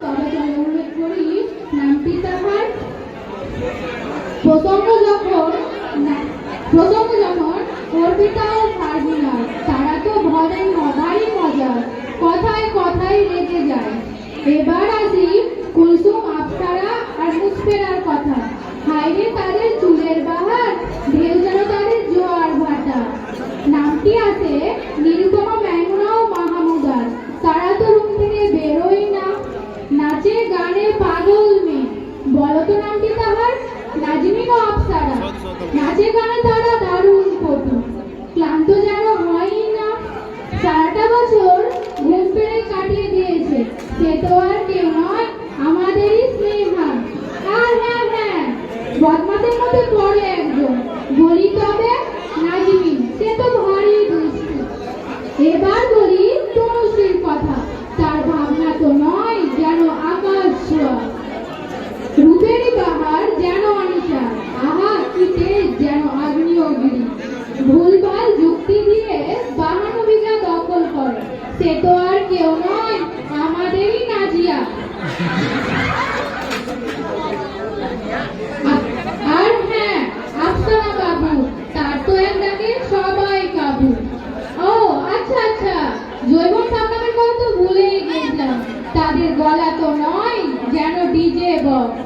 তবে চলে উল্লেখ করি নামটি তাহার প্রসঙ্গ যখন অর্পিতা ও ফারগুনার, তারা তো ভারী মজার, কথায় কথায় রেগে যায়। এবার আসি কুলসুম, আফসারা আর মুসফেরার কথা। হায়রে তাদের চুলের বাহার, ঢেউ যেন তাদের জোয়ার ভাটা। নামটি আছে নিরুপমা, ম্যাঙ্গনা ও মাহমুদার। তারা তো রুম থেকে বেরোয় না, নাচে গানে পাগল মেয়ে। বলতো নামটি তাহার? নাজমিন ও আফসারা। নাচে গানে তারা দারুণ পটু, ক্লান্ত যেন হয়ই না। সারাটা বছর ঘুম পেড়ে কাটিয়ে দিয়েছে, সে তো আর কেউ নয়, আমাদেরই স্নেহা। আর হ্যাঁ, বদমাসের মধ্যে পড়ে একজন, বলি তবে নাজমিন, সে তো ভারী দুষ্টু। এবার বলি তনুশ্রীর কথা, তার ভাবনা তো নয় যেন আকাশ ছোঁয়া। রূপেরই বাহার যেন অনিশা, আহা কি তেজ যেন আগ্নেয়গিরি। ভুলভাল যুক্তি দিয়ে বাহানবিকা দখল করে, সে তো আর কেউ নয়, আমাদেরই নাজিয়া। আর হ্যাঁ, আফসানা বাবু, তার তো এক ডাকে সবাই কাবু। ও আচ্ছা, জৈবন সামনামের কথা তো ভুলেই গেছিলাম। তাদের গলা তো নয় যেন ডিজে বক্স।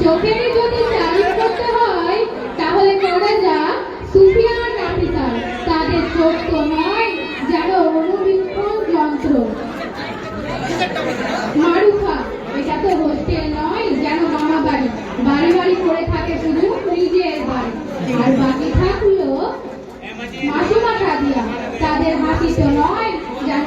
চোখেরই যদি তারিফ করতে হয় তাহলে করা যাক সুফিয়া আর নাফিসার। তাদের চোখ তো নয় যেন অনুবীক্ষণ যন্ত্র। মারুফা, এটা তো হোস্টেল নয় যেন মামা বাড়ি, বাড়ি বাড়ি করে থাকে শুধু নিজের বাড়ি। আর বাকি থাকলো মাসুমা সাদিয়া, তাদের হাসি তো নয় যেন